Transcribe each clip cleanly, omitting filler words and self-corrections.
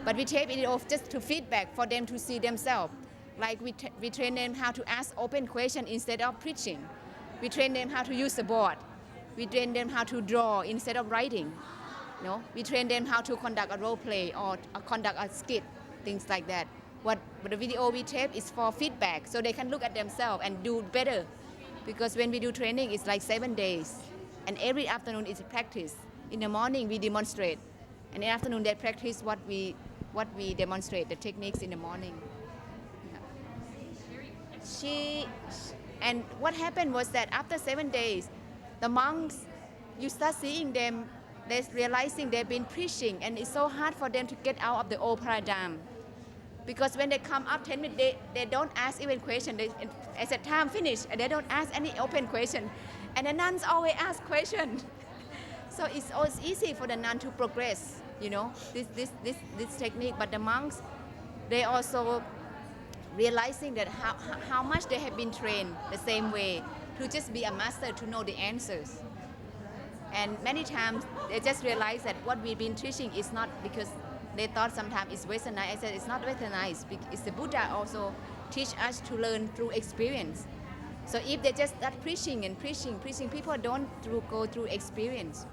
But we tape it off just to feedback for them to see themselves. Like we train them how to ask open questions instead of preaching. We train them how to use the board. We train them how to draw instead of writing. We train them how to conduct a role play or conduct a skit, things like that. What the video we tape is for feedback, so they can look at themselves and do better. Because when we do training, it's like 7 days, and every afternoon is a practice. In the morning we demonstrate, and in the afternoon they practice what we demonstrate, the techniques in the morning. She and what happened was that after 7 days, the monks, you start seeing them, they're realizing they've been preaching, and it's so hard for them to get out of the old paradigm. Because when they come up 10 minutes, they don't ask even question. I said, time finished, and they don't ask any open question. And the nuns always ask question. So it's always easy for the nun to progress, this technique. But the monks, they also realizing that how much they have been trained the same way to just be a master, to know the answers. And many times they just realize that what we've been teaching is not, because they thought sometimes it's westernized. I said it's not westernized. It's the Buddha also teach us to learn through experience. So if they just start preaching and preaching, people don't go through experience.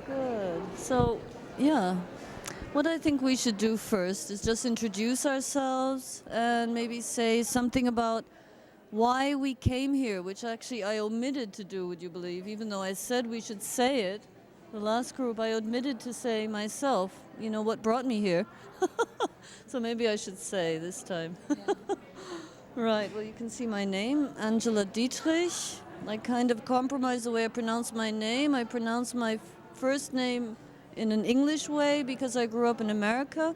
Good. So, yeah. What I think we should do first is just introduce ourselves and maybe say something about why we came here, which actually I omitted to do, would you believe? Even though I said we should say it, the last group I omitted to say myself, what brought me here. So maybe I should say this time. Right, well, you can see my name, Angela Dietrich. I kind of compromise the way I pronounce my name. I pronounce my first name in an English way because I grew up in America.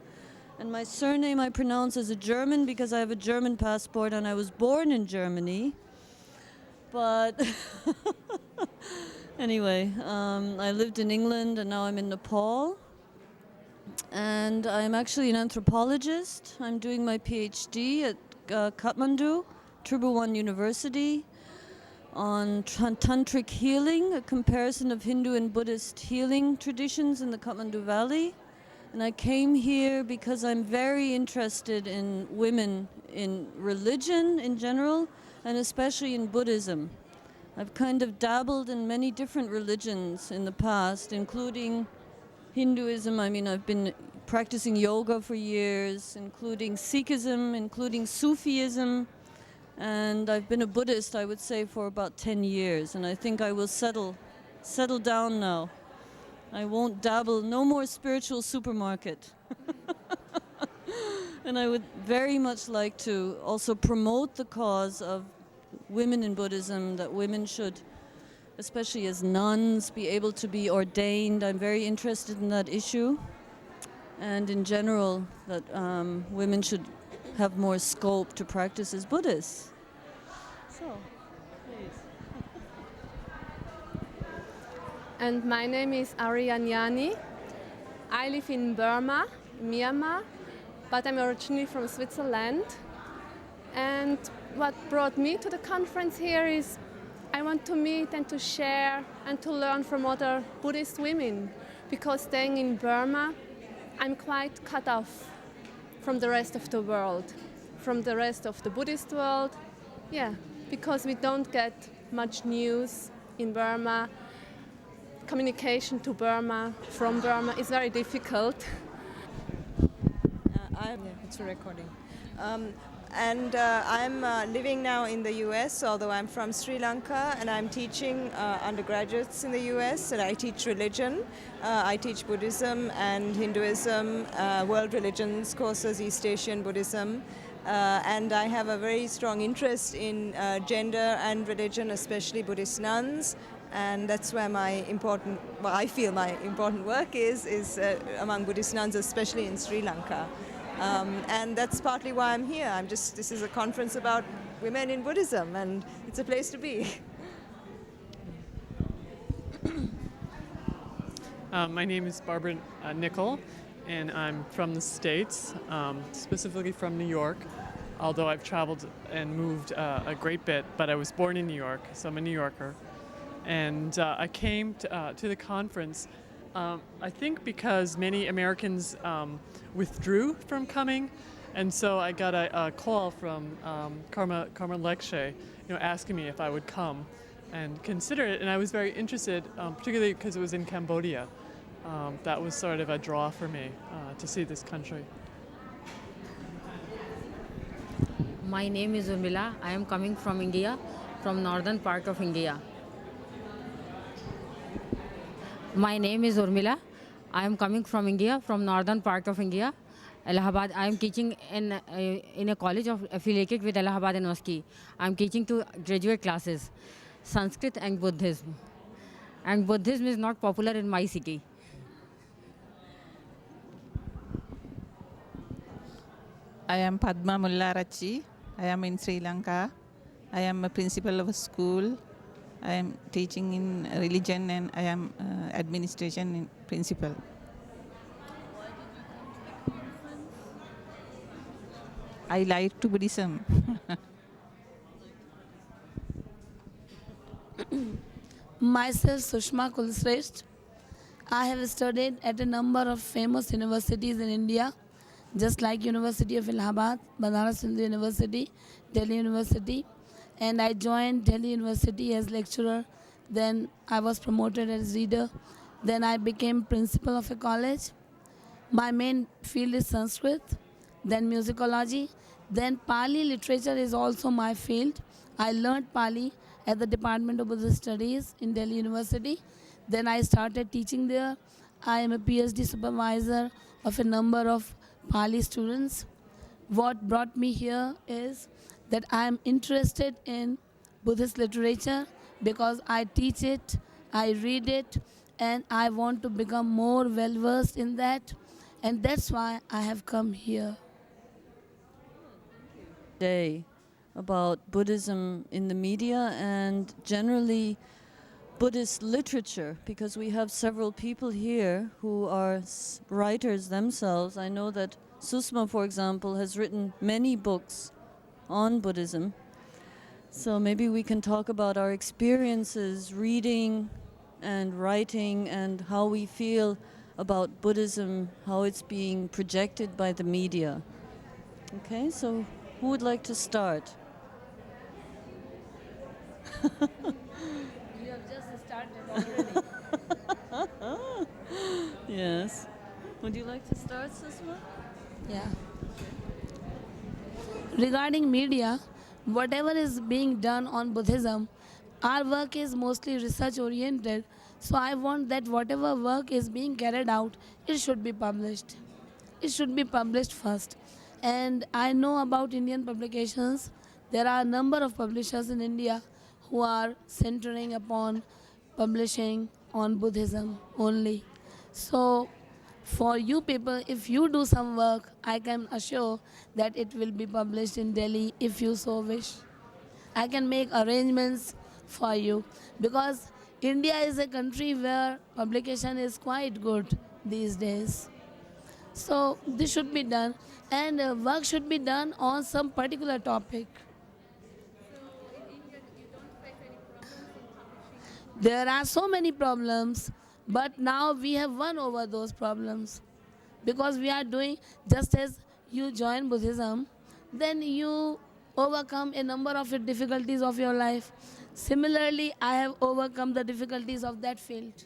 And my surname I pronounce as a German because I have a German passport and I was born in Germany. But anyway, I lived in England and now I'm in Nepal. And I'm actually an anthropologist. I'm doing my PhD at Kathmandu, Tribhuvan University, on tantric healing, a comparison of Hindu and Buddhist healing traditions in the Kathmandu Valley. And I came here because I'm very interested in women in religion in general, and especially in Buddhism. I've kind of dabbled in many different religions in the past, including Hinduism. I mean, I've been practicing yoga for years, including Sikhism, including Sufism, and I've been a Buddhist, I would say, for about 10 years, and I think I will settle down now. I won't dabble, no more spiritual supermarket. And I would very much like to also promote the cause of women in Buddhism, that women should, especially as nuns, be able to be ordained. I'm very interested in that issue. And in general, that women should have more scope to practice as Buddhists. So, please. And my name is Arianyani. I live in Burma, Myanmar, but I'm originally from Switzerland. And what brought me to the conference here is I want to meet and to share and to learn from other Buddhist women, because staying in Burma, I'm quite cut off from the rest of the world, from the rest of the Buddhist world. Yeah, because we don't get much news in Burma. Communication to Burma, from Burma, is very difficult. It's a recording. I'm living now in the US, although I'm from Sri Lanka, and I'm teaching undergraduates in the US, and I teach religion. I teach Buddhism and Hinduism, world religions courses, East Asian Buddhism. And I have a very strong interest in gender and religion, especially Buddhist nuns. And that's where I feel my important work is among Buddhist nuns, especially in Sri Lanka. And that's partly why I'm here. This is a conference about women in Buddhism, and it's a place to be. My name is Barbara Nickel, and I'm from the States, specifically from New York, although I've traveled and moved a great bit, but I was born in New York, so I'm a New Yorker. And I came to the conference, I think because many Americans withdrew from coming, and so I got a call from Karma Lekshe, asking me if I would come and consider it, and I was very interested, particularly because it was in Cambodia. That was sort of a draw for me to see this country. My name is Urmila. I am coming from India, from northern part of India. My name is Urmila. I am coming from India, from northern part of India, Allahabad. I am teaching in a college affiliated with Allahabad University. I am teaching to graduate classes, Sanskrit and Buddhism. And Buddhism is not popular in my city. I am Padma Mullarachi. I am in Sri Lanka. I am a principal of a school. I am teaching in religion, and I am administration principal. I like to Buddhism. Myself, Sushma Kulsresht. I have studied at a number of famous universities in India, just like University of Allahabad, Banaras Hindu University, Delhi University, and I joined Delhi University as lecturer Then I was promoted as reader. Then I became principal of a college. My main field is Sanskrit, then musicology, then Pali literature is also my field. I learned Pali at the Department of Buddhist Studies in Delhi University. Then I started teaching there. I am a PhD supervisor of a number of Pali students. What brought me here is that I am interested in Buddhist literature because I teach it, I read it, and I want to become more well versed in that. And that's why I have come here. Day about Buddhism in the media and generally Buddhist literature, because we have several people here who are writers themselves. I know that Susma, for example, has written many books on Buddhism. So maybe we can talk about our experiences reading and writing and how we feel about Buddhism, how it's being projected by the media. Okay, so who would like to start? You have just started already. Yes. Would you like to start, Susma? Yeah. Regarding media, whatever is being done on Buddhism, our work is mostly research oriented. So I want that whatever work is being carried out, it should be published. It should be published first. And I know about Indian publications. There are a number of publishers in India who are centering upon publishing on Buddhism only. So for you people, if you do some work, I can assure that it will be published in Delhi if you so wish. I can make arrangements for you because India is a country where publication is quite good these days. So this should be done, and work should be done on some particular topic. There are so many problems, but now we have won over those problems because we are doing just as you join Buddhism, then you overcome a number of the difficulties of your life. Similarly, I have overcome the difficulties of that field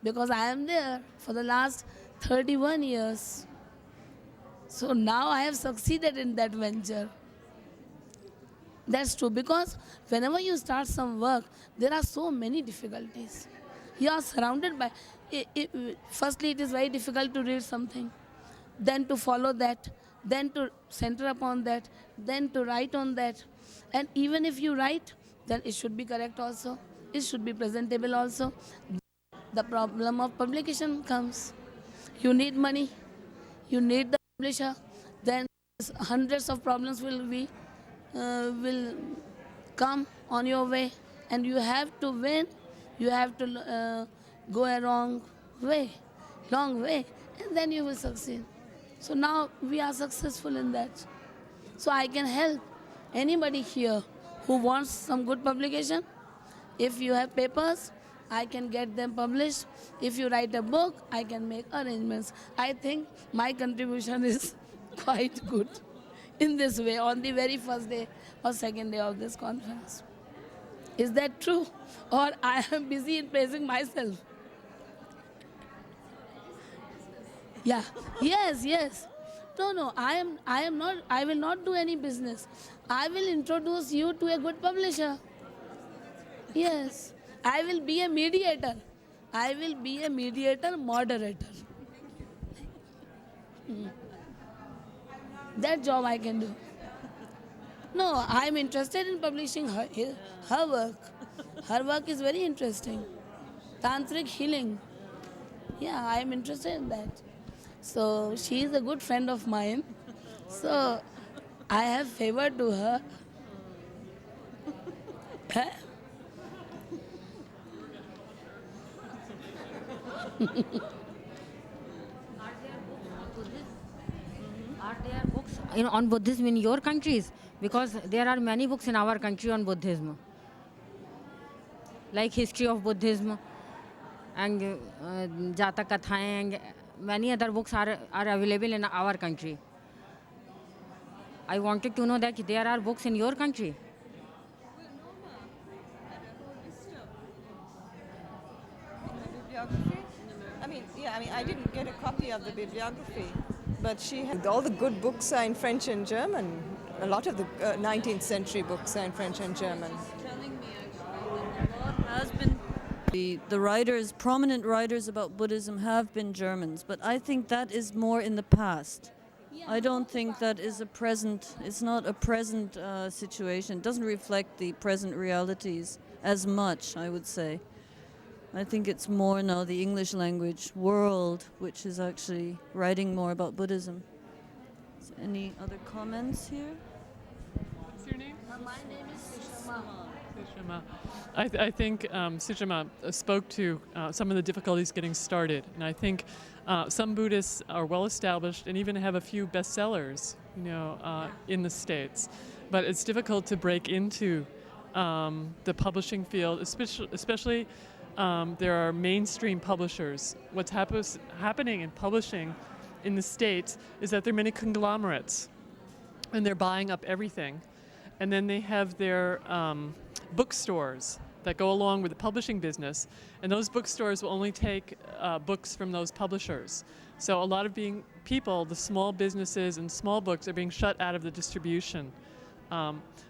because I am there for the last 31 years. So now I have succeeded in that venture. That's true because whenever you start some work, there are so many difficulties. You are surrounded by, firstly it is very difficult to read something, then to follow that, then to center upon that, then to write on that. And even if you write, then it should be correct also. It should be presentable also. The problem of publication comes. You need money, you need the publisher, then hundreds of problems will come on your way, and you have to win. You have to go a long way, and then you will succeed. So now we are successful in that. So I can help anybody here who wants some good publication. If you have papers, I can get them published. If you write a book, I can make arrangements. I think my contribution is quite good in this way on the very first day or second day of this conference. Is that true? Or I am busy in praising myself? Yeah. Yes. No, I am not, I will not do any business. I will introduce you to a good publisher. Yes. I will be a mediator. I will be a mediator, moderator. That job I can do. No, I am interested in publishing her work. Her work is very interesting. Tantric healing. Yeah, I am interested in that. So she is a good friend of mine. So I have favor to her. Huh? Are there books on Buddhism in your countries? Because there are many books in our country on Buddhism, like history of Buddhism and Jata Kathaएं, and many other books are available in our country. I wanted to know that there are books in your country. bibliography? I didn't get a copy of the bibliography, but she had all the good books are in French and German. A lot of the 19th century books are in French and German. Telling me actually that a lot has been the writers, prominent writers about Buddhism have been Germans, but I think that is more in the past. I don't think that is a present, it's not a present situation. It doesn't reflect the present realities as much, I would say. I think it's more now the English language world which is actually writing more about Buddhism. So any other comments here? What's your name? My name is Sushma. Sushma. I think Sushma spoke to some of the difficulties getting started, and I think some Buddhists are well established and even have a few bestsellers, in the States, but it's difficult to break into the publishing field, especially there are mainstream publishers. What's happening in publishing in the States is that there are many conglomerates, and they're buying up everything, and then they have their bookstores that go along with the publishing business, and those bookstores will only take books from those publishers. So a lot of people, the small businesses and small books are being shut out of the distribution.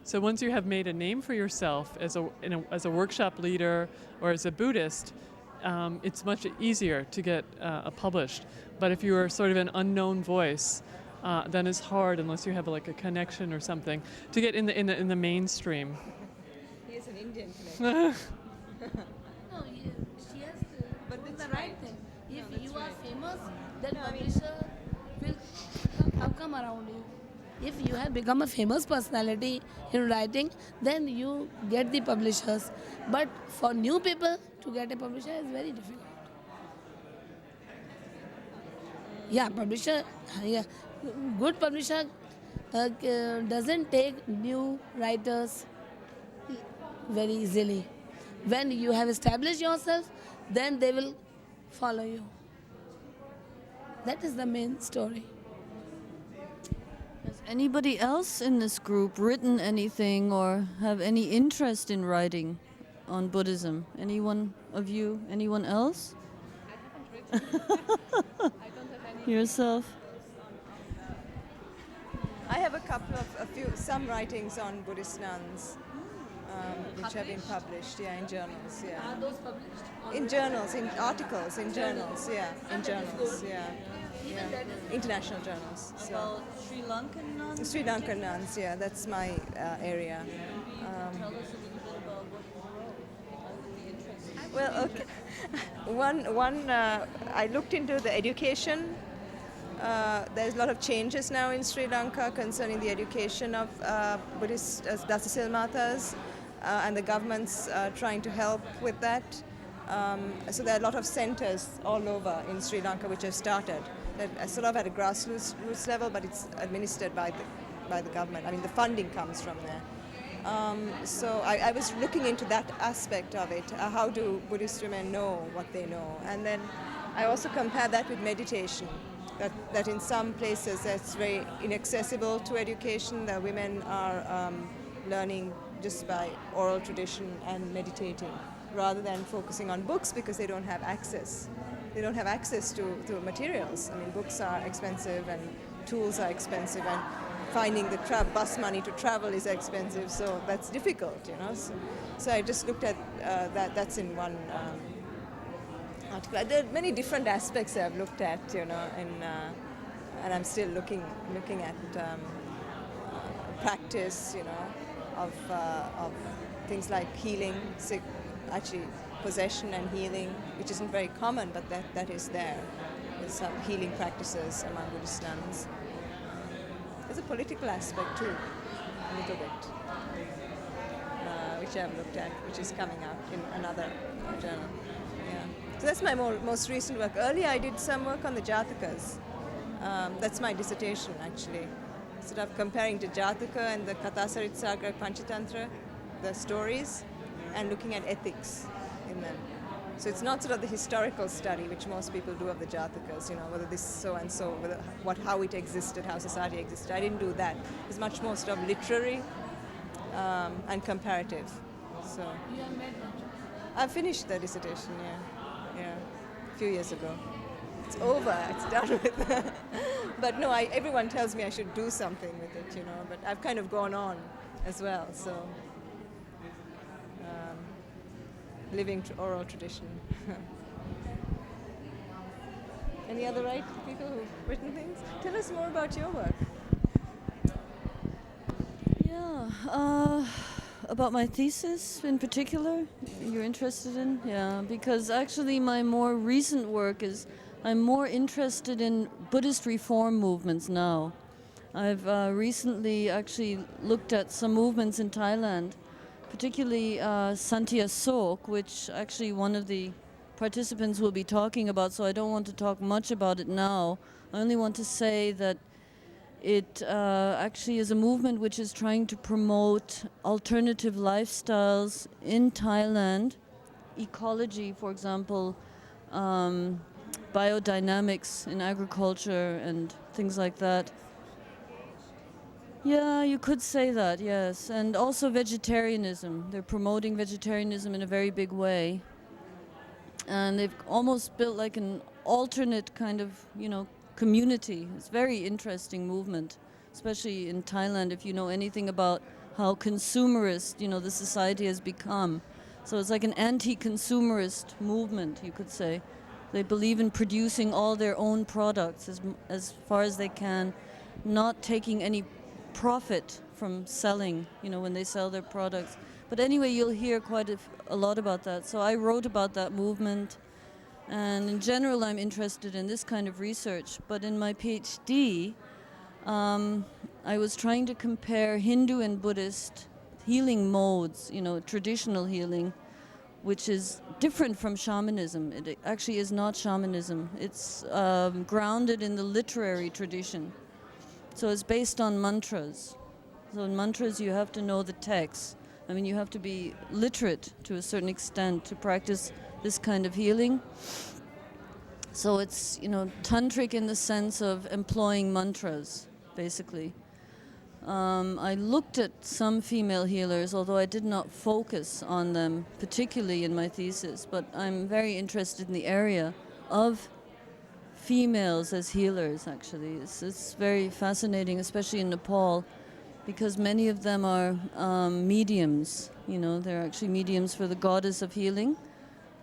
So once you have made a name for yourself as a workshop leader or as a Buddhist, it's much easier to get published. But if you are sort of an unknown voice, then it's hard unless you have like a connection or something to get in the mainstream. He is an Indian connection. No, she has to But do that's the right right. thing. If No, that's you are right. famous, then publisher will come around you. If you have become a famous personality in writing, then you get the publishers. But for new people to get a publisher is very difficult. Yeah, publisher. Yeah, good publisher doesn't take new writers very easily. When you have established yourself, then they will follow you. That is the main story. Has anybody else in this group written anything or have any interest in writing on Buddhism? Anyone of you? Anyone else? I haven't written. I don't have any. Yourself? I have some writings on Buddhist nuns, which have been published, in journals, Are those published? In journals, in articles, in journals, in journals, international journals. So. About Sri Lankan nuns? Sri Lankan nuns, that's my area. Tell us a little bit about what you wrote. I would be interested. Well, okay. I looked into the education. There's a lot of changes now in Sri Lanka concerning the education of Buddhist Dasasil Matas, and the government's trying to help with that. So there are a lot of centers all over in Sri Lanka which have started. That sort of at a grassroots level, but it's administered by the government. I mean, the funding comes from there. So I was looking into that aspect of it. How do Buddhist women know what they know? And then I also compare that with meditation. That in some places that's very inaccessible to education. The women are learning just by oral tradition and meditating, rather than focusing on books because they don't have access. They don't have access to materials. I mean, books are expensive and tools are expensive, and finding the bus money to travel is expensive, so that's difficult, So I just looked at that. That's in one article. There are many different aspects I've looked at, and I'm still looking at practice, of things like healing, actually possession and healing, which isn't very common, but that is there. There's some healing practices among Buddhist nuns. There's a political aspect too, a little bit, which I've looked at, which is coming out in another journal. So that's my most recent work. Earlier I did some work on the Jatakas. That's my dissertation actually. Sort of comparing the Jataka and the Kathasaritsagra Panchatantra, the stories, and looking at ethics in them. So it's not sort of the historical study which most people do of the Jatakas, whether this so and so, how it existed, how society existed. I didn't do that. It's much more sort of literary and comparative. So You have made one. I finished the dissertation, yeah. few years ago. It's over, it's done with. But no, everyone tells me I should do something with it, you know, but I've kind of gone on as well, so living oral tradition. Any other people who've written things? Tell us more about your work. Yeah, about my thesis in particular, you're interested in? Yeah, because actually my more recent work is I'm more interested in Buddhist reform movements now. I've recently actually looked at some movements in Thailand, particularly Santia Sok, which actually one of the participants will be talking about, so I don't want to talk much about it now. I only want to say that it actually is a movement which is trying to promote alternative lifestyles in Thailand, ecology, for example, biodynamics in agriculture and things like that. Yeah, you could say that, yes. And also vegetarianism. They're promoting vegetarianism in a very big way. And they've almost built like an alternate kind of, community. It's a very interesting movement, especially in Thailand, if you know anything about how consumerist, the society has become. So it's like an anti-consumerist movement, you could say. They believe in producing all their own products as far as they can, not taking any profit from selling, when they sell their products. But anyway, you'll hear quite a lot about that. So I wrote about that movement. And in general, I'm interested in this kind of research. But in my PhD, I was trying to compare Hindu and Buddhist healing modes, traditional healing, which is different from shamanism. It actually is not shamanism. It's grounded in the literary tradition. So it's based on mantras. So in mantras, you have to know the text. You have to be literate to a certain extent to practice this kind of healing. So it's, tantric in the sense of employing mantras, basically. I looked at some female healers, although I did not focus on them particularly in my thesis, but I'm very interested in the area of females as healers, actually. It's very fascinating, especially in Nepal, because many of them are mediums. They're actually mediums for the goddess of healing,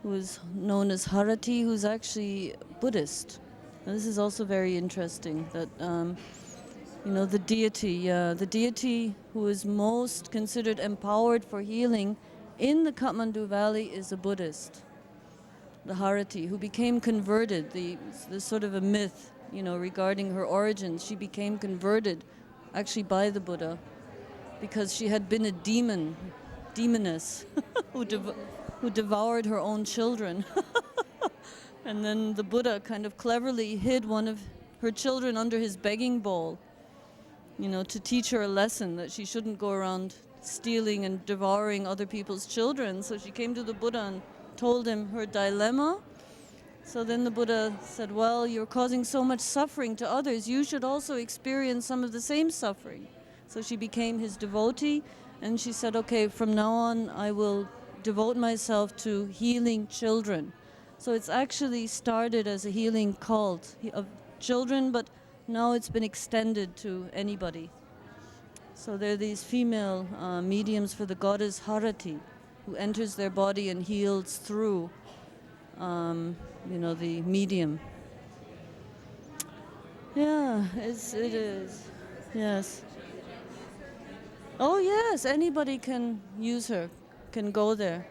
who is known as Harati, who's actually Buddhist. And this is also very interesting, that the deity who is most considered empowered for healing in the Kathmandu Valley is a Buddhist, the Harati, who became converted. There's sort of a myth, regarding her origins. She became converted actually by the Buddha because she had been a demoness, who devoured her own children. And then the Buddha kind of cleverly hid one of her children under his begging bowl, to teach her a lesson that she shouldn't go around stealing and devouring other people's children. So she came to the Buddha and told him her dilemma. So then the Buddha said, well, you're causing so much suffering to others. You should also experience some of the same suffering. So she became his devotee, and she said, okay, from now on I will devote myself to healing children. So it's actually started as a healing cult of children, but now it's been extended to anybody. So there are these female mediums for the goddess Harati, who enters their body and heals through, the medium. Yeah, it is. Yes. Oh yes, anybody can use her, can go there.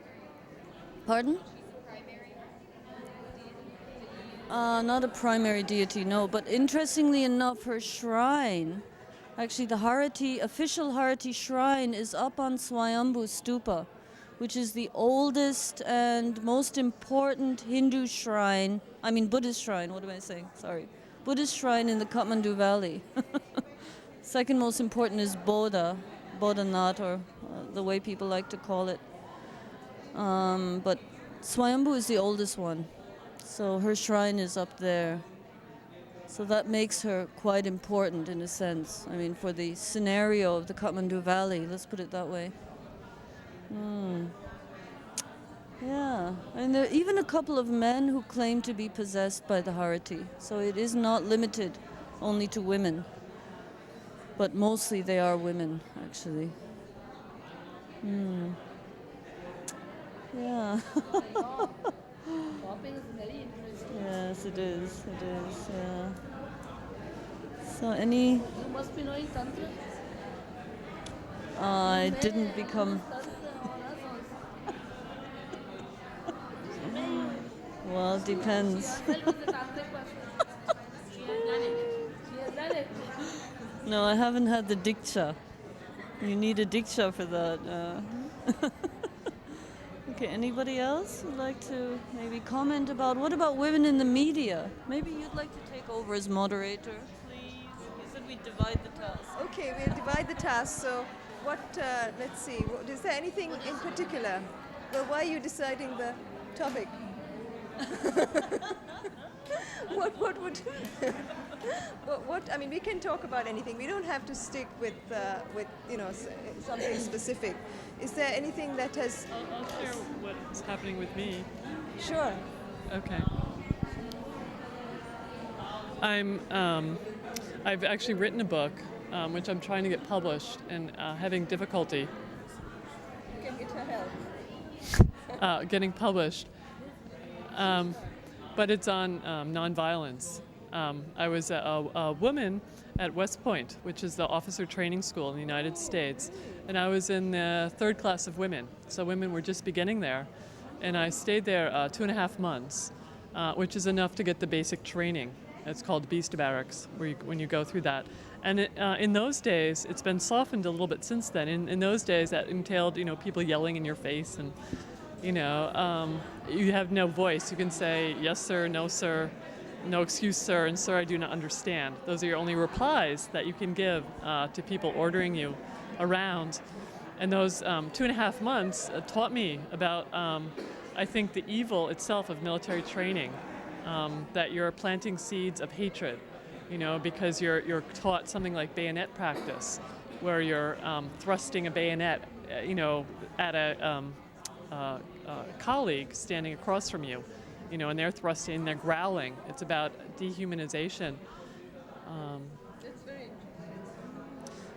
Pardon? Not a primary deity, no. But interestingly enough, her shrine, actually the official Harati shrine is up on Swayambhu Stupa, which is the oldest and most important Hindu shrine, Buddhist shrine, what am I saying? Sorry. Buddhist shrine in the Kathmandu Valley. Second most important is Bodhanath, or the way people like to call it. But Swayambhu is the oldest one. So her shrine is up there. So that makes her quite important in a sense. For the scenario of the Kathmandu Valley, let's put it that way. Yeah, and there are even a couple of men who claim to be possessed by the Harati. So it is not limited only to women, but mostly they are women, actually. Yeah. Shopping is very interesting. Yes, it is. It is. Yeah. So any, You must be knowing Tantra. I didn't become. Tantra on us also. Well, it depends. Well, was a tantric person. She has done it. She has done it. No, I haven't had the diksha. You need a diksha for that. Okay, anybody else would like to maybe comment about what about women in the media? Maybe you'd like to take over as moderator, please. You said we'd divide the task. Okay, we'll divide the task. So, let's see, is there anything in particular? Well, why are you deciding the topic? what would, I mean, we can talk about anything. We don't have to stick with something specific. Is there anything that has... I'll share what's happening with me. Sure. Okay. I've actually written a book, which I'm trying to get published and having difficulty You can get her help. getting published. But it's on nonviolence. I was a woman at West Point, which is the officer training school in the United States, and I was in the third class of women. So women were just beginning there, and I stayed there 2.5 months, which is enough to get the basic training. It's called Beast Barracks, when you go through that. And in those days, it's been softened a little bit since then. In those days, that entailed people yelling in your face, and you have no voice. You can say yes sir, no sir, no excuse sir, and sir I do not understand. Those are your only replies that you can give to people ordering you around. And those 2.5 months taught me about, I think, the evil itself of military training, that you're planting seeds of hatred, because you're taught something like bayonet practice, where you're thrusting a bayonet, at a colleague standing across from you, and they're thrusting, they're growling. It's about dehumanization. It's very interesting.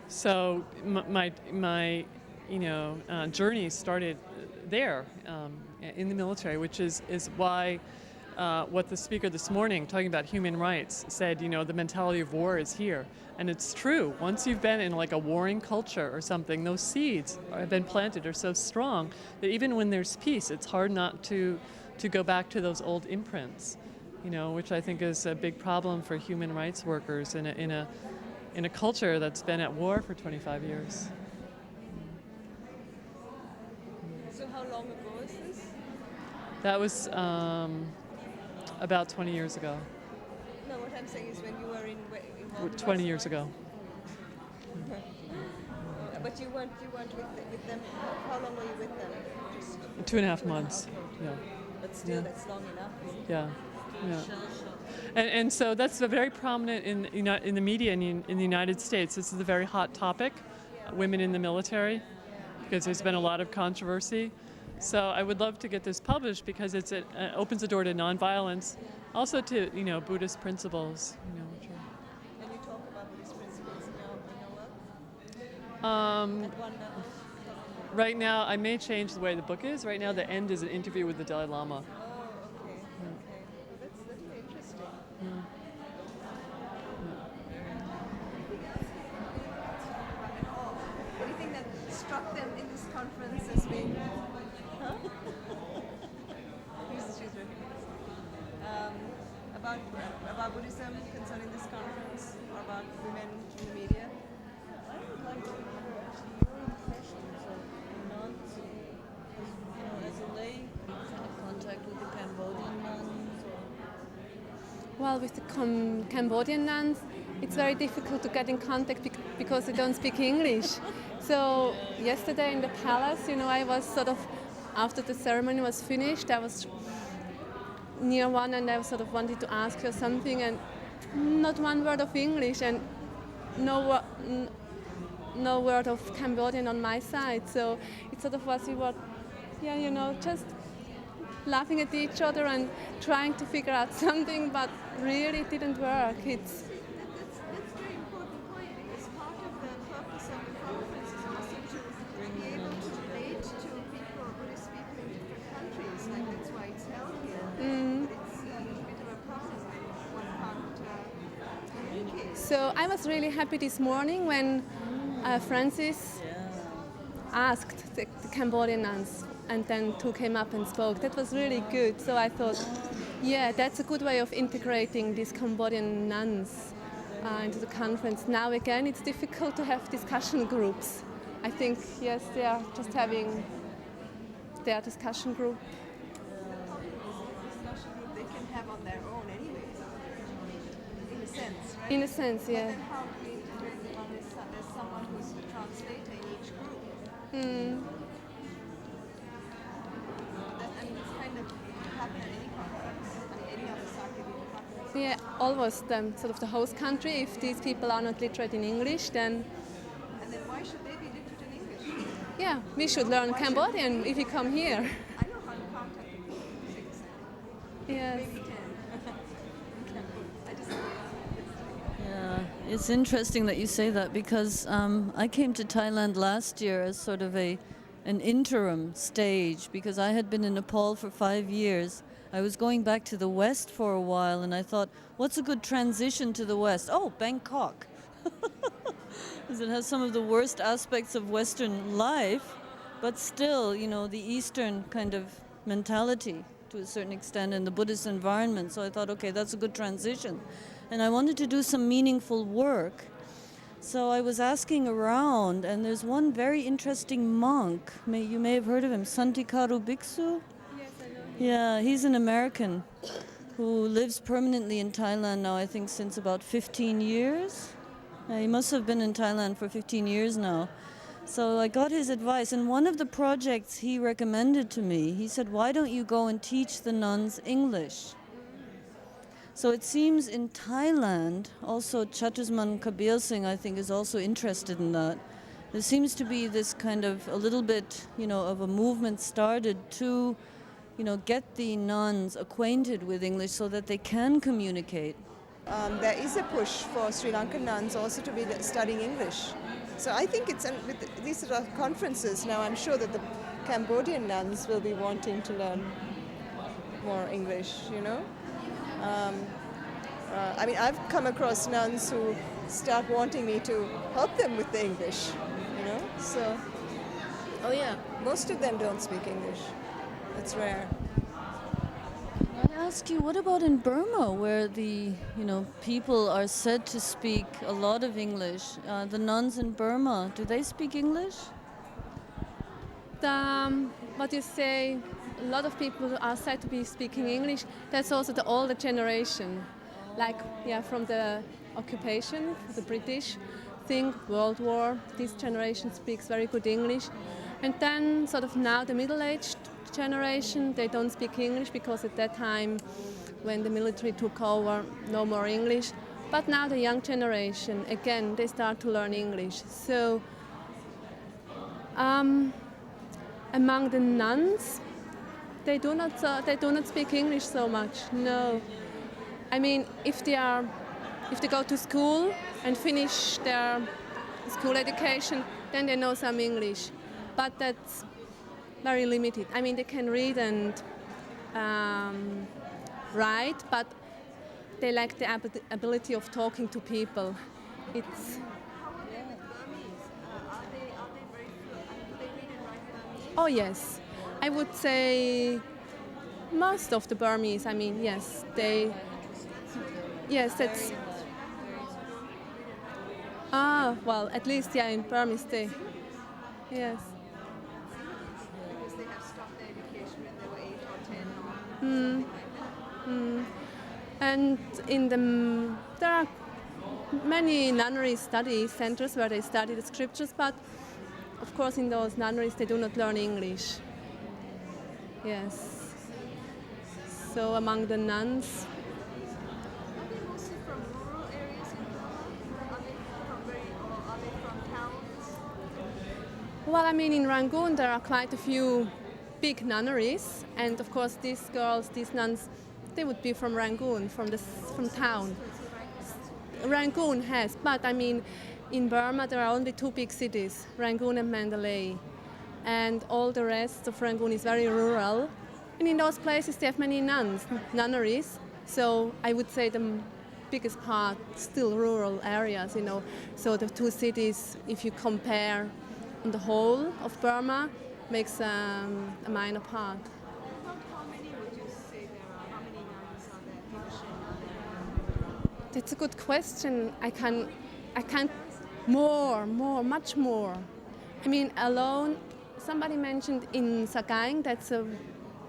So my journey started there in the military, which is why what the speaker this morning, talking about human rights, said, the mentality of war is here. And it's true. Once you've been in like a warring culture or something, those seeds have been planted, are so strong that even when there's peace, it's hard not to go back to those old imprints, which I think is a big problem for human rights workers in a culture that's been at war for 25 years. So how long ago is this? That was about 20 years ago. No, what I'm saying is when you were involved 20 years ago. But you weren't with them. How long were you with them? Just 2.5 months. Yeah. But still, Yeah. that's long enough. Yeah. Yeah. And so that's very prominent in the media in the United States. This is a very hot topic, women in the military, because there's been a lot of controversy. So I would love to get this published because it opens the door to nonviolence, also to Buddhist principles. Which are, And you talk about these principles in your work? At one level? right now, I may change the way the book is. Right now, the end is an interview with the Dalai Lama. Oh, okay. Okay. That's very interesting. Anything that struck them in this conference as being, huh? She's recognized. About Buddhism concerning this conference, or about women in the media? I would like to hear actually your impressions of not, as a lay, kind of contact with the Cambodian nuns. Well, with the Cambodian nuns, it's very difficult to get in contact because they don't speak English. So yesterday in the palace, I was sort of, after the ceremony was finished, I was near one and I sort of wanted to ask her something, and not one word of English and no word of Cambodian on my side. So it sort of was, just laughing at each other and trying to figure out something, but really it didn't work. That's a very important point, because part of the purpose of the conference is also to be able to relate to people, Buddhist people in different countries. Like, that's why it's held here. But it's a bit of a problem when one can't communicate. So I was really happy this morning when Francis asked the Cambodian nuns, and then two came up and spoke. That was really good. So I thought, yeah, that's a good way of integrating these Cambodian nuns into the conference. Now again, it's difficult to have discussion groups. I think, yes, they are just having their discussion group. Discussion group they can have on their own anyway, in a sense, right? In a sense, yeah. But then how do we integrate them unless there's someone who's a translator in each group? It's kind of happen at any conference, any other Sakya conference. Yeah, always sort of the host country. If these people are not literate in English, then And then why should they be literate in English? yeah, we should learn Cambodian if we come here. I know how to contact the politics. Yes. Maybe 10. I just Yeah, it's interesting that you say that, because I came to Thailand last year as sort of an interim stage, because I had been in Nepal for 5 years. I was going back to the West for a while, and I thought, what's a good transition to the West? Oh, Bangkok. Because it has some of the worst aspects of Western life, but still, the Eastern kind of mentality to a certain extent in the Buddhist environment. So I thought, okay, that's a good transition. And I wanted to do some meaningful work. So I was asking around, and there's one very interesting monk. You may have heard of him, Santikaru Bhiksu. Yes, I know. Yeah, he's an American who lives permanently in Thailand now, I think since about 15 years. He must have been in Thailand for 15 years now. So I got his advice, and one of the projects he recommended to me, he said, why don't you go and teach the nuns English? So it seems in Thailand, also Chatusman Kabir Singh, I think, is also interested in that. There seems to be this kind of a little bit, of a movement started to, get the nuns acquainted with English so that they can communicate. There is a push for Sri Lankan nuns also to be studying English. So I think with these sort of conferences now, I'm sure that the Cambodian nuns will be wanting to learn more English, I've come across nuns who start wanting me to help them with the English, So, Oh yeah. most of them don't speak English. It's rare. I ask you, what about in Burma, where the people are said to speak a lot of English? The nuns in Burma, do they speak English? What you say, a lot of people are said to be speaking English. That's also the older generation, from the occupation, the British thing, World War. This generation speaks very good English, and then sort of now the middle-aged generation, they don't speak English because at that time, when the military took over, no more English. But now the young generation, again, they start to learn English. So among the nuns, they do not speak English so much. No, I mean if they go to school and finish their school education, then they know some English, but that's very limited. I mean they can read and write, but they lack the ability of talking to people. It's Oh yes, I would say most of the Burmese. I mean, yes, that's. Well, at least in Burmese they. Yes. Because they have stopped their education when they were 8 or 10 or something like that. And there are many nunnery study centers where they study the scriptures, but of course in those nunneries they do not learn English. Yes. So among the nuns. Are they mostly from rural areas in Burma? Are they from towns? Well, I mean in Rangoon there are quite a few big nunneries, and of course these girls, these nuns, they would be from Rangoon, from town. Rangoon has, but I mean, in Burma there are only two big cities, Rangoon and Mandalay, and all the rest of Rangoon is very rural. And in those places they have many nunneries. So I would say the biggest part still rural areas, you know. So the two cities, if you compare on the whole of Burma, makes a minor part. How many would you say there are? How many nuns are there? That's a good question. I can't, much more. I mean, alone, somebody mentioned in Sagaing, that's a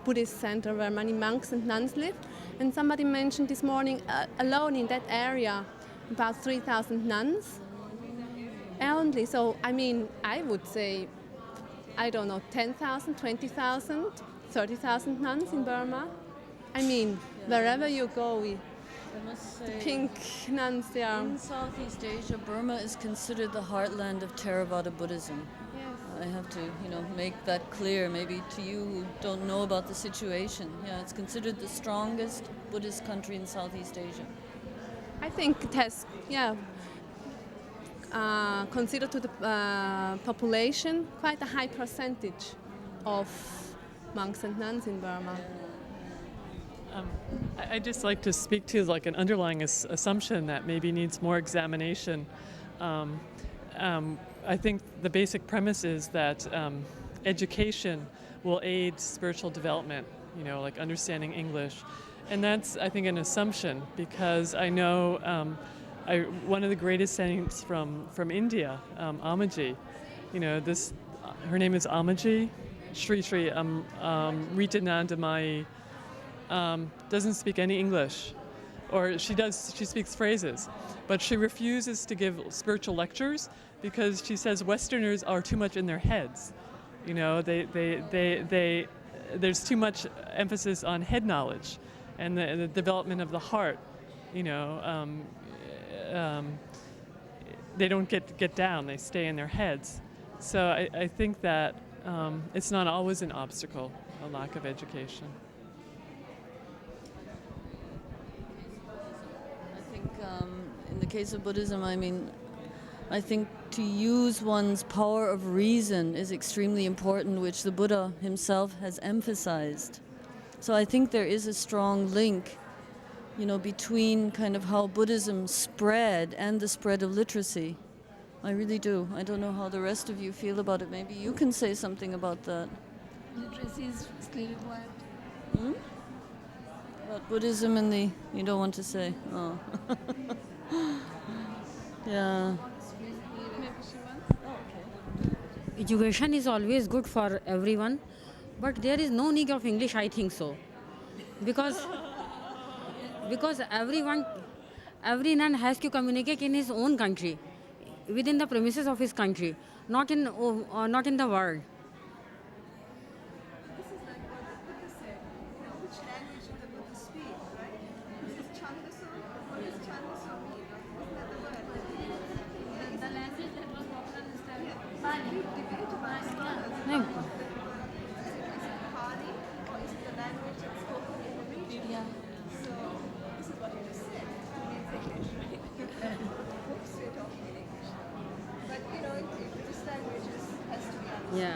Buddhist center where many monks and nuns live. And somebody mentioned this morning, alone in that area, about 3,000 nuns only. So, I mean, I would say, I don't know, 10,000, 20,000, 30,000 nuns in Burma. I mean, wherever you go, I must say, the pink nuns, they are. in Southeast Asia, Burma is considered the heartland of Theravada Buddhism. I have to, make that clear, maybe to you who don't know about the situation. Yeah, it's considered the strongest Buddhist country in Southeast Asia. I think it has, considered to the population, quite a high percentage of monks and nuns in Burma. I just like to speak to like an underlying assumption that maybe needs more examination. I think the basic premise is that education will aid spiritual development, like understanding English. And that's, I think, an assumption because I know one of the greatest saints from India, Amaji, her name is Amaji, Sri Ritananda Mai, doesn't speak any English. Or she speaks phrases, but she refuses to give spiritual lectures because she says Westerners are too much in their heads. There's too much emphasis on head knowledge and the development of the heart. They don't get down, they stay in their heads. So I think that it's not always an obstacle, a lack of education. In the case of Buddhism, I think to use one's power of reason is extremely important, which the Buddha himself has emphasized. So I think there is a strong link, between kind of how Buddhism spread and the spread of literacy. I really do. I don't know how the rest of you feel about it. Maybe you can say something about that. Literacy is still required. About Buddhism and you don't want to say. Oh. Yeah. Education is always good for everyone, but there is no need of English, I think so. Because every nun has to communicate in his own country, within the premises of his country, not in the world. Yeah.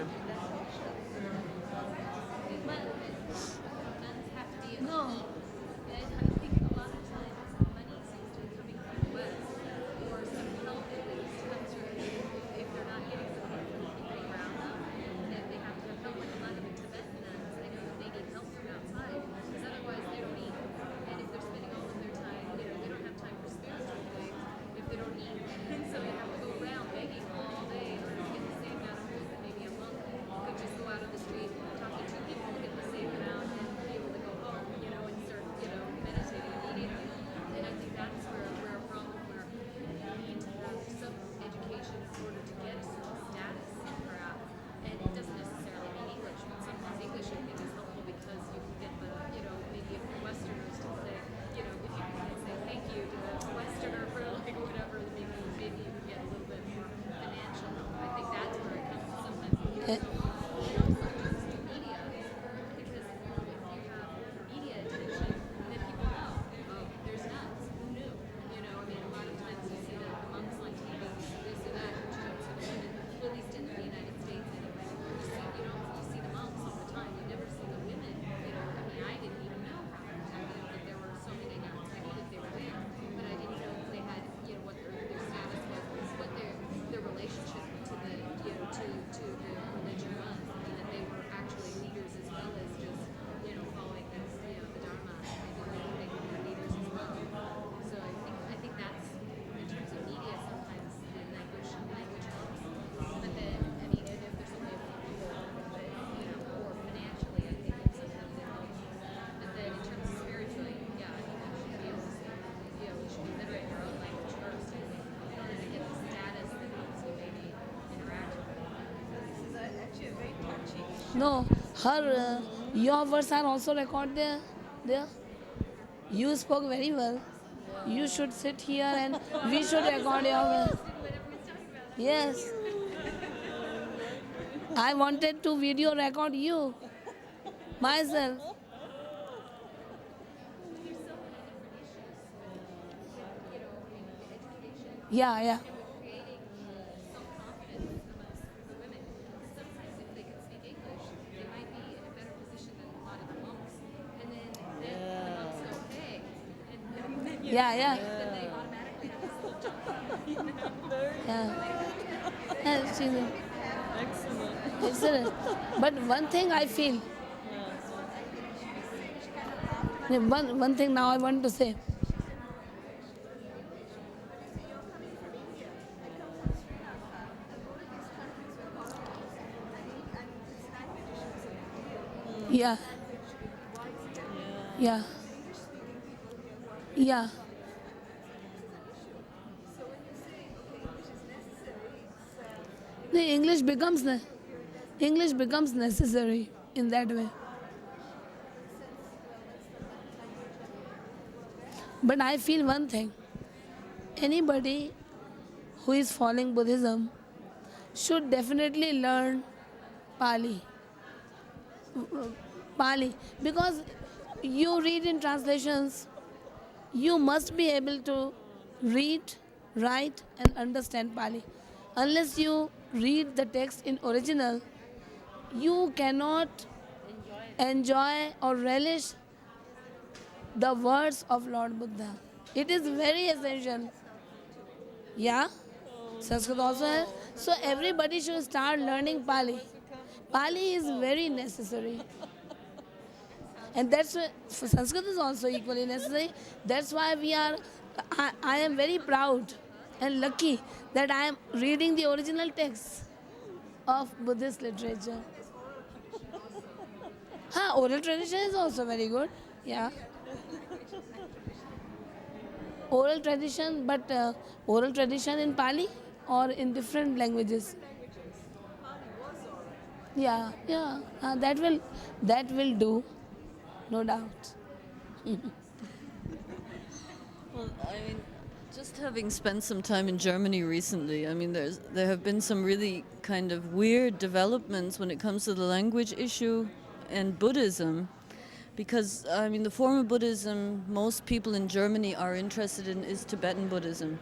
No, your words are also recorded there. There. You spoke very well. You should sit here and we should record your words. Yes. I wanted to video record you myself. Yeah, yeah. Yeah, yeah. Yeah. Yeah, excellent. But one thing I feel, one thing now I want to say. Yeah. Yeah. Yeah. The English becomes necessary in that way. But I feel one thing. Anybody who is following Buddhism should definitely learn Pali. Pali. Because you read in translations, you must be able to read, write, and understand Pali. Unless you read the text in original, you cannot enjoy or relish the words of Lord Buddha. It is very essential. Yeah? Sanskrit also has. So everybody should start learning Pali. Pali is very necessary. And that's why Sanskrit is also equally necessary. That's why I am very proud and lucky that I am reading the original text of Buddhist literature. Oral tradition is also very good. Yeah. Oral tradition, but oral tradition in Pali or in different languages. Yeah, yeah. That will do, no doubt. Well, I mean, just having spent some time in Germany recently, I mean, there have been some really kind of weird developments when it comes to the language issue and Buddhism. Because, I mean, the form of Buddhism most people in Germany are interested in is Tibetan Buddhism.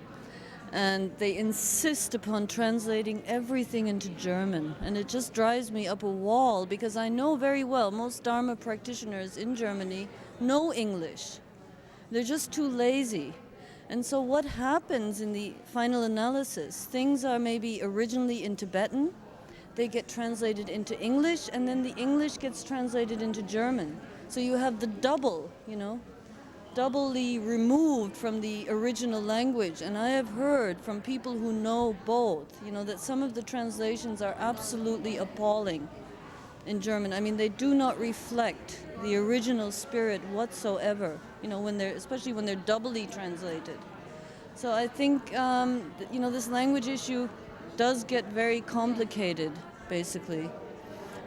And they insist upon translating everything into German. And it just drives me up a wall because I know very well most Dharma practitioners in Germany know English. They're just too lazy. And so what happens in the final analysis? Things are maybe originally in Tibetan, they get translated into English, and then the English gets translated into German. So you have the doubly removed from the original language. And I have heard from people who know both, that some of the translations are absolutely appalling in German. I mean, they do not reflect the original spirit whatsoever, especially when they're doubly translated. So I think, this language issue does get very complicated, basically.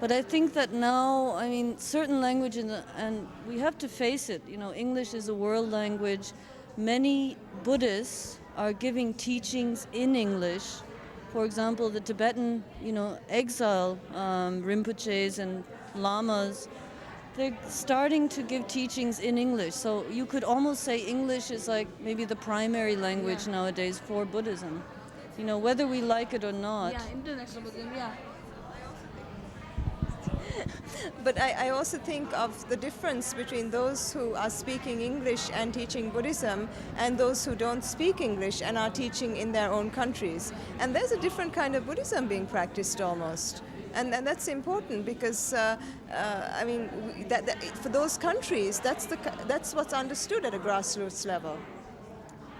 But I think that now, I mean, certain languages, and we have to face it, English is a world language. Many Buddhists are giving teachings in English. For example, the Tibetan, exile Rinpoches and Lamas, they're starting to give teachings in English. So you could almost say English is like maybe the primary language nowadays for Buddhism. Whether we like it or not. Yeah, international Buddhism, yeah. But I also think of the difference between those who are speaking English and teaching Buddhism and those who don't speak English and are teaching in their own countries. And there's a different kind of Buddhism being practiced almost. And that's important because, for those countries, that's what's understood at a grassroots level.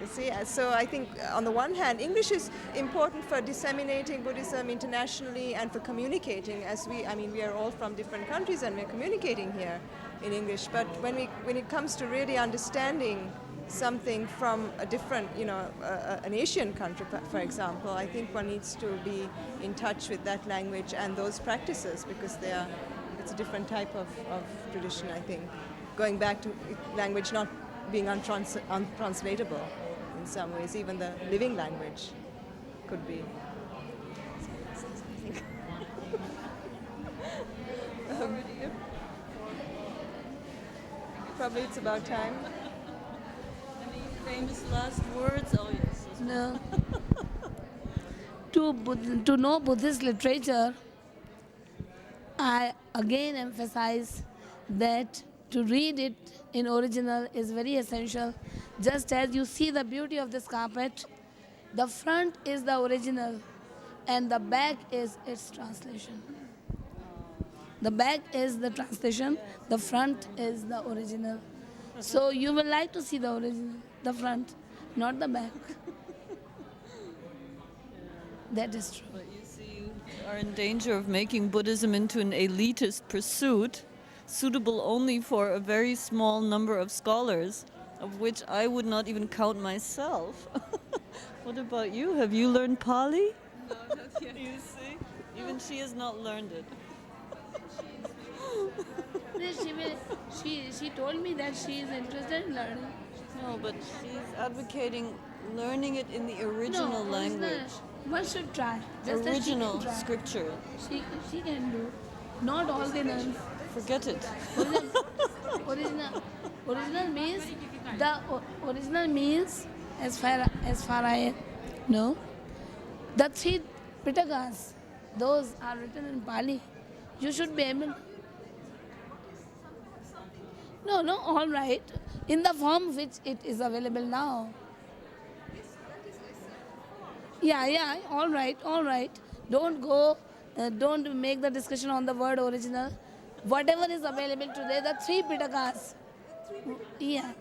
You see, so I think on the one hand, English is important for disseminating Buddhism internationally and for communicating. We are all from different countries and we're communicating here in English. But when it comes to really understanding something from a different, an Asian country, for example, I think one needs to be in touch with that language and those practices because they are it's a different type of tradition, I think. Going back to language not being untranslatable in some ways, even the living language could be. Yep. Probably it's about time. Any famous last words? Oh, yes. No. To know Buddhist literature, I again emphasize that to read it in original is very essential. Just as you see the beauty of this carpet, the front is the original and the back is its translation. The back is the translation, the front is the original. So you will like to see the original, the front, not the back. That is true. But you see, you are in danger of making Buddhism into an elitist pursuit, suitable only for a very small number of scholars, of which I would not even count myself. What about you? Have you learned Pali? No, not yet. You see? Even she has not learned it. She told me that she is interested in learning. No, but she's advocating learning it in the original language. One should try. Just as she can Original try. scripture. She can do. Not all the nuns. Forget it. Original means original means as far I know, the 3 Pitakas, those are written in Pali. You should be able. No, all right. In the form which it is available now. Yeah, all right. Don't go, don't make the discussion on the word original. Whatever is available today, the 3 Pitakas. Yeah.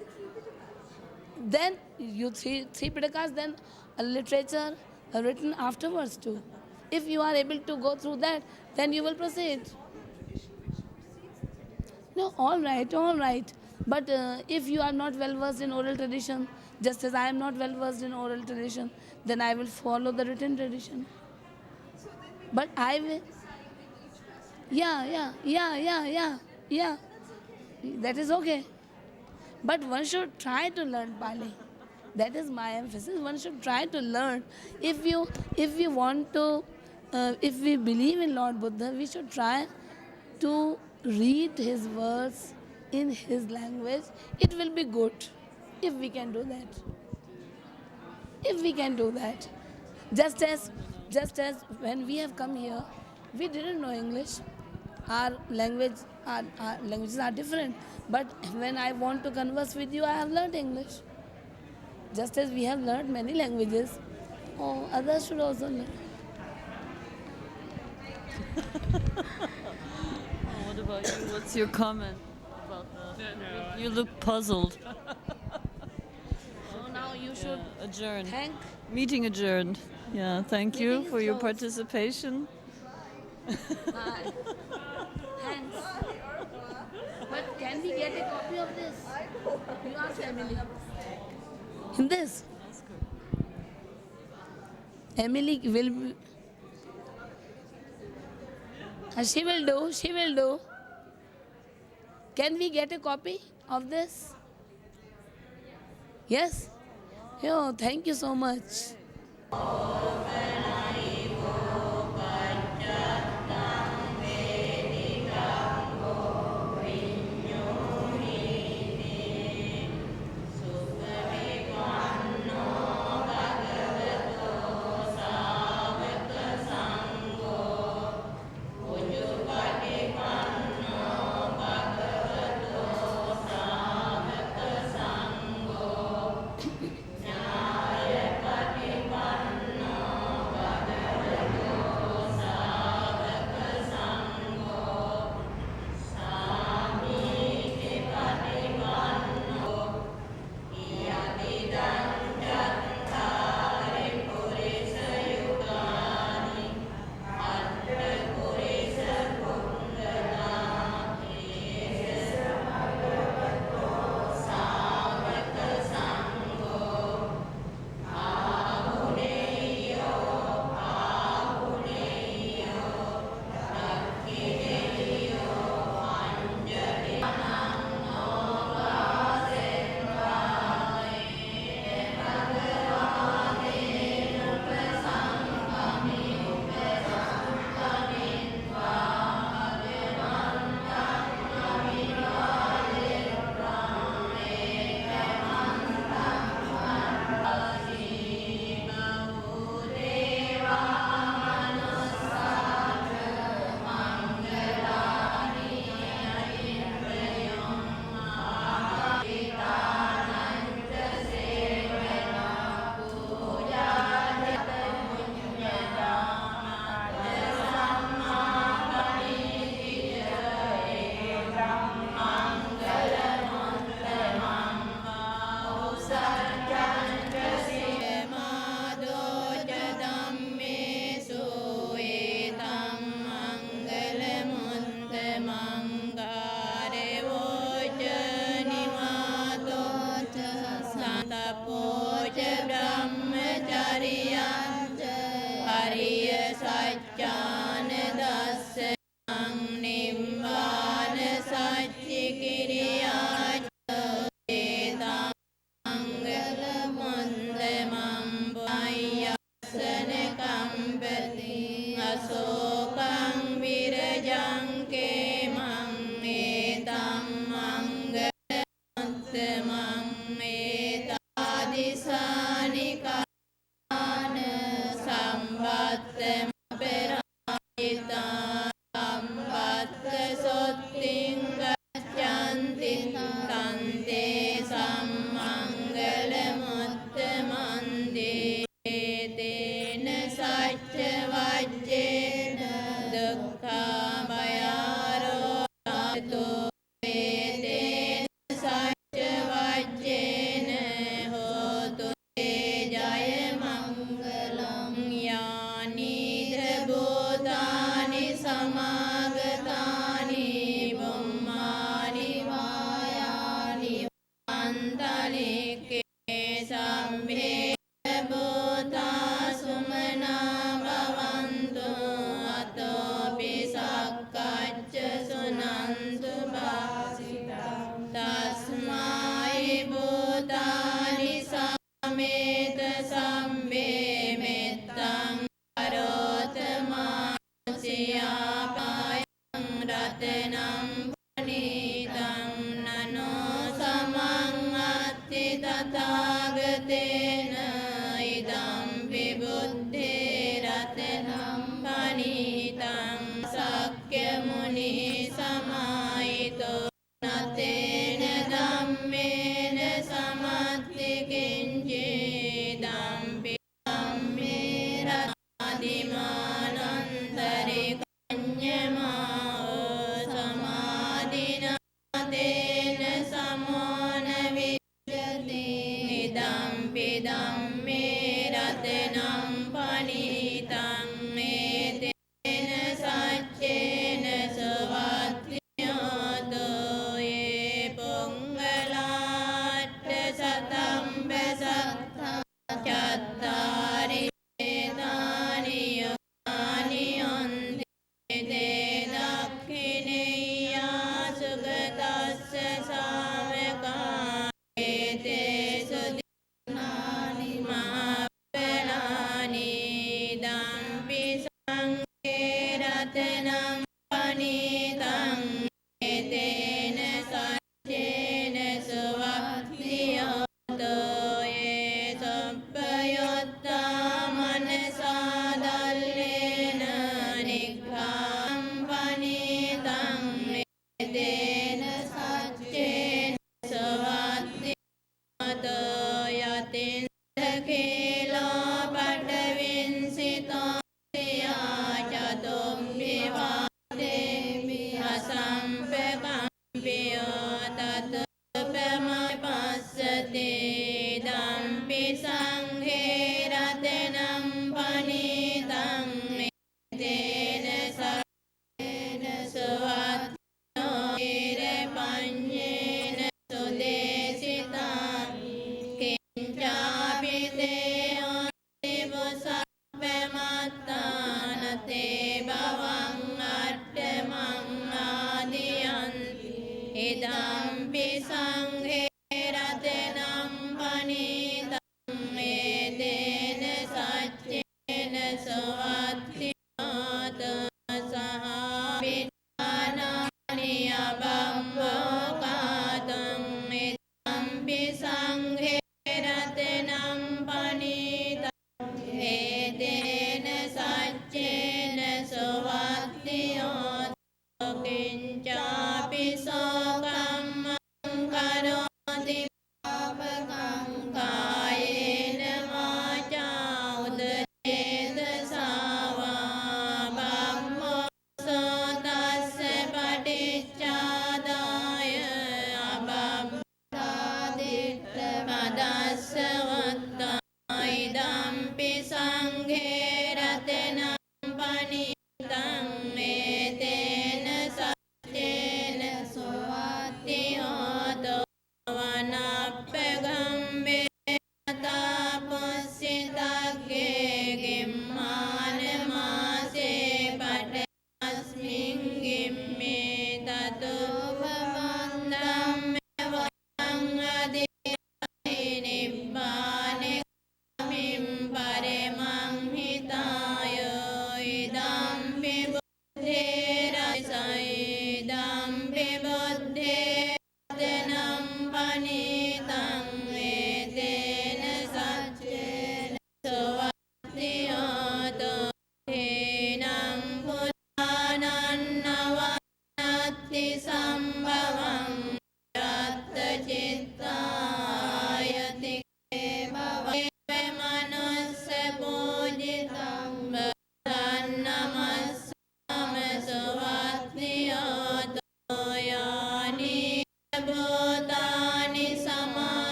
Then you three Pitakas, then a literature written afterwards too. If you are able to go through that, then you will proceed. No, all right. But if you are not well versed in oral tradition, just as I am not well versed in oral tradition, then I will follow the written tradition. But I will. Yeah. That is okay. But one should try to learn Pali. That is my emphasis. One should try to learn. If we want to, if we believe in Lord Buddha, we should try to read his words in his language. It will be good if we can do that. If we can do that. Just as when we have come here, we didn't know English. Our languages are different. But when I want to converse with you, I have learned English. Just as we have learned many languages, others should also learn. What about you? What's your comment about that? You look puzzled. So now you should Adjourned. Meeting adjourned. Yeah, thank you Meeting for is your closed. participation. Bye. Thanks. But can we get a copy of this? You ask Emily. In this? Emily will be. She will do. Can we get a copy of this? Yes? Yo, thank you so much.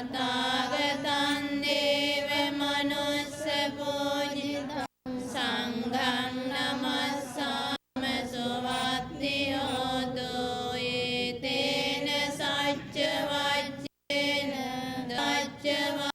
තථාගතං දේව මනුස්ස පූජිතං සංඝං නමස්සාම සුවත්ති හෝතු ඒතේන සච්ච වච්චේන දච්ච